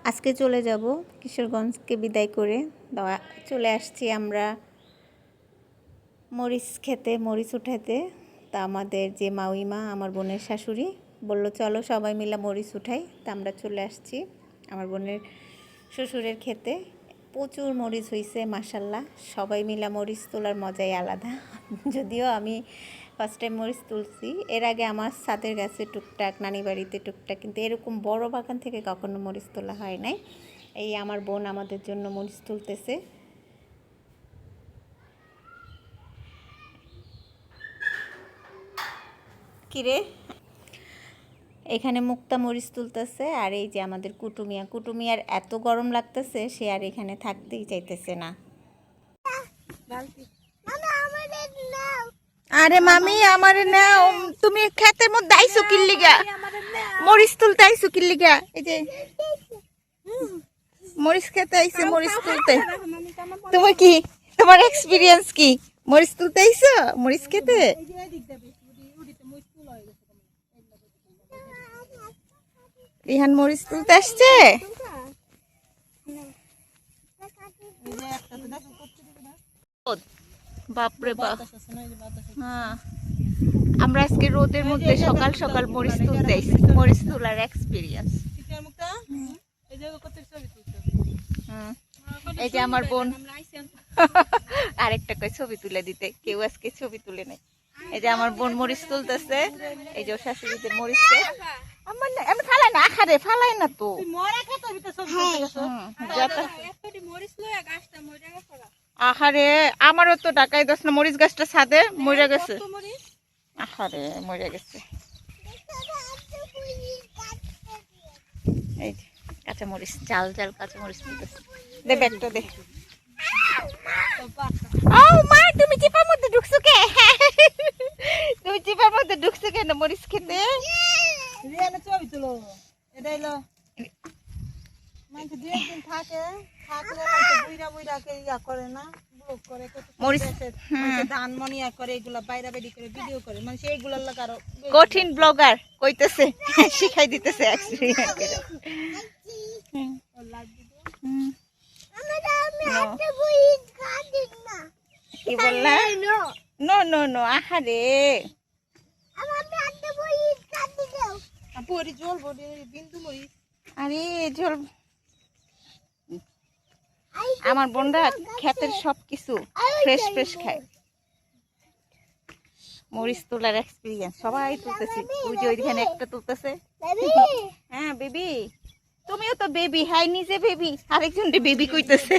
আজকে চলে যাব কিশোরগঞ্জকে বিদায় করে। চলে আসছি আমরা মরিচ খেতে, মরিচ উঠাতে। তা আমাদের যে মাউইমা, আমার বোনের শাশুড়ি, বলল চলো সবাই মিলে মরিচ উঠাই। তা আমরা চলে আসছি আমার বোনের শ্বশুরের খেতে। প্রচুর মরিচ হয়েছে মাশাল্লাহ। সবাই মিলে মরিচ তোলার মজাই আলাদা। যদিও আমি ফার্স্ট টাইম মরিচ তুলছি, এর আগে আমার ছাদের গাছে টুকটাক, নানি বাড়িতে টুকটাক, কিন্তু এরকম বড় বাগান থেকে কখনো মরিচ তোলা হয় নাই। এই আমার বোন আমাদের জন্য মরিচ তুলতেছে। কিরে, এখানে মুক্তা মরিচ তুলতেছে। আর এই যে আমাদের কুটুমিয়ার এত গরম লাগতেছে, সে আর এখানে থাকতেই চাইতেছে না। আরে মামি আমারে নাও, তুমি ক্ষেতের মধ্যে আইছো কি লিগা? মরিচ তুলতে আইছো কি লিগা? এই যে মরিচ খেতে আইছে, মরিচ তুলতে। তুমি কি, তোমার এক্সপিরিয়েন্স কি? মরিচ তুলতে আইছো, মরিচ খেতে? রিহান মরিচ তুলতে আসছে। বাপরে বাপ, হ্যাঁ আমরা আজকে রোদের মধ্যে সকাল সকাল মরিচ তুলতে আইছি। মরিচ তোলার এক্সপিরিয়েন্স। এই যে আমার বোন আরেকটা কই ছবি তুলে দিতে, কেউ আজকে ছবি তুলে নেই। এই যে আমার বোন মরিচ তুলতেছে। এই যে শাশুড়িদের মরিচ, আমি ফালাই না, আখারে ফালাই না তো। আহারে আমারও তো ঢাকায় 10 না মরিচ গাছটা ছাদে মরে গেছে। আহারে মরে গেছে। এই যে কাঁচা মরিচ, জাল জাল কাঁচা মরিচ দে, ব্যাগটা দে। ও মা, তুমি চিপার মধ্যে ঢুকছো কে? তুমি চিপার মধ্যে ঢুকছো কেন মরিচ খেতে? ছবি তুলো, এটা এলো কঠিন ব্লগার কইতেছে, শিখাই দিতেছে। কি বললা? নো নো নো, আহারে আরে জল। আমার বোনরা ক্ষেতের সবকিছু ফ্রেশ ফ্রেশ খায়। মরিচ তোলার এক্সপিরিয়েন্স সবাই তুলতেছি। ওই যে ওইখানে একটা তুলতেছে। হ্যাঁ বেবি, তুমিও তো বেবি। হাই নিজে বেবি, আরেকজন বেবি কইতেছে।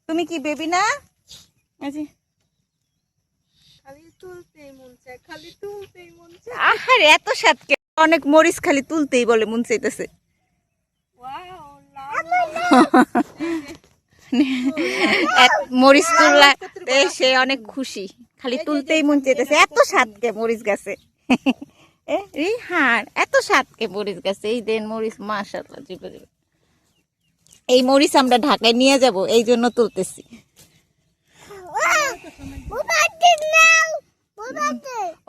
তুমি কি বেবি না? আহারে এত স্বাদ কে? অনেক মরিচ খালি তুলতেই বলে মন চাইতেছে। মরিচ তুললা সে অনেক খুশি, খালি তুলতেই মন চাইতেছে। এত স্বাদ কে মরিচ গাছে? রিহান এত স্বাদ কে মরিচ গাছে? এই দেন মরিচ, মাশাআল্লাহ। এই মরিচ আমরা ঢাকায় নিয়ে যাব, এই জন্য তুলতেছি।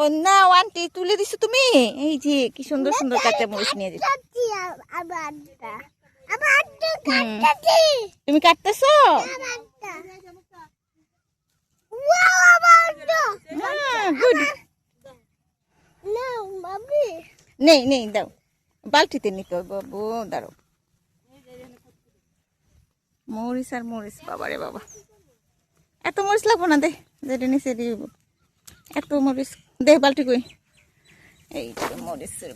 ও না আন্টি তুলে দিছো তুমি। এই যে কি সুন্দর সুন্দর কাঁচা মরিচ নিয়ে যাচ্ছি। তুমি কাটতেছো? নেই নেই, দাও বালতিতে নিতে হবে বাবু, দাঁড়াও। মরিচ আর মরিচ, বাবারে বাবা, এত মরিচ লাগবো না। দে যেটা নিচে দিয়ে এত মরিচ দে, বালতি কই। এই মরিচের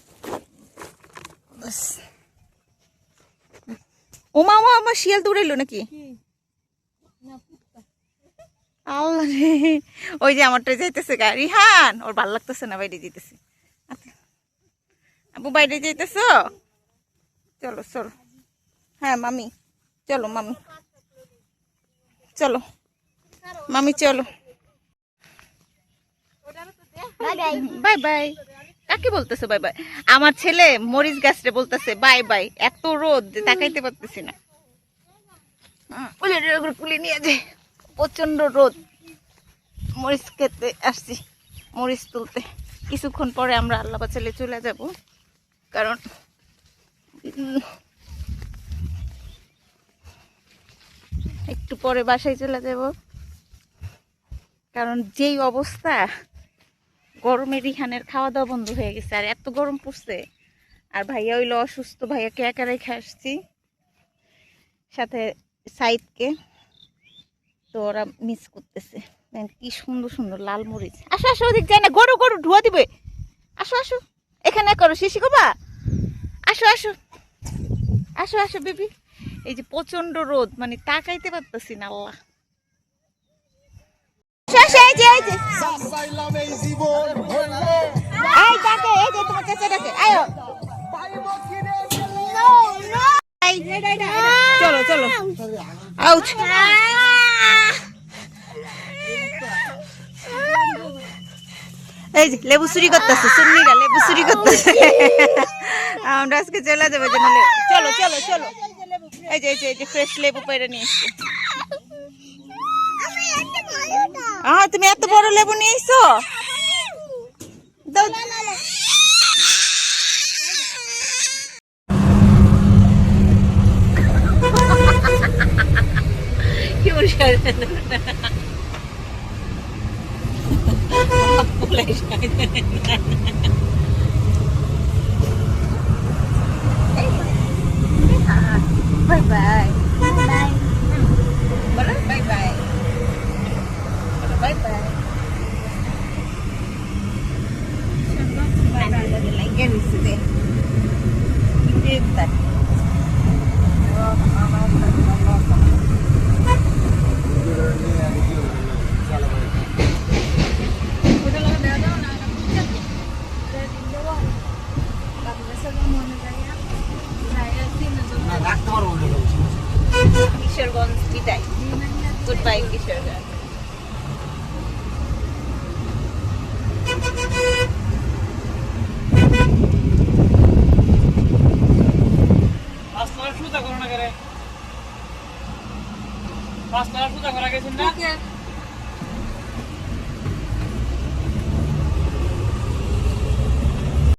ও মামা, আমার শিয়াল দৌড়াইলো নাকি? আল্লাহ রে, ওই যে আমারটা যাইতেছে গা। রিহান ওর ভালো লাগতেছে না, বাইরে যাইতেছে। আপু বাইরে যাইতেছ? চলো চলো। হ্যাঁ মামি চলো, মামি চলো, মামি চলো। Bye bye. কাকে বলতেছে বাই বাই? আমার ছেলে মরিচ গাছরে বলতেছে বাই বাই। এত রোদ যে তাকাইতে পারতেছি না। পুলি নিয়ে যে প্রচন্ড রোদ। মরিচ খেতে আসছি, মরিচ তুলতে। কিছুক্ষণ পরে আমরা আল্লাহ বাঁচালে চলে যাব। কারণ একটু পরে বাসায় চলে যাব, কারণ যেই অবস্থা গরমে রিহানের খাওয়া দাওয়া বন্ধ হয়ে গেছে, আর এত গরম পড়ছে। আর ভাইয়া হইলো অসুস্থ, ভাইয়াকে একা রেখে আসছি, সাথে সাইদকে। তো ওরা মিস করতেছে। কি সুন্দর সুন্দর লাল মরিচ। আসো আসো, ওদিক যায় না, গরু গরু ধোয়া দিবে। আসো আসো, এখানে করো শিশি কবা। আসো আসো আসো আসো বেবি। এই যে প্রচন্ড রোদ, মানে তাকাইতে পারতেছি না। আল্লাহ, চলো চলো, আউট। এই যে লেবু চুরি করতেছে, সুন্নিরা লেবু চুরি করতেছে। আমরা আজকে চলে যাবো। চলো চলো চলো, এই যে এই যে ফ্রেশ লেবু পেরে নিয়ে এসছি। তুমি এত বড় লেবু নিয়ে এসছো। কি পরিষ্কার বাই বাই বলো, বাই বাই বাই বাই। লাগে দিচ্ছে কিশোরগঞ্জ বিদায়। Good bye Kishoreganj. পাঁচ টাকা সুদা করা গেছেন না।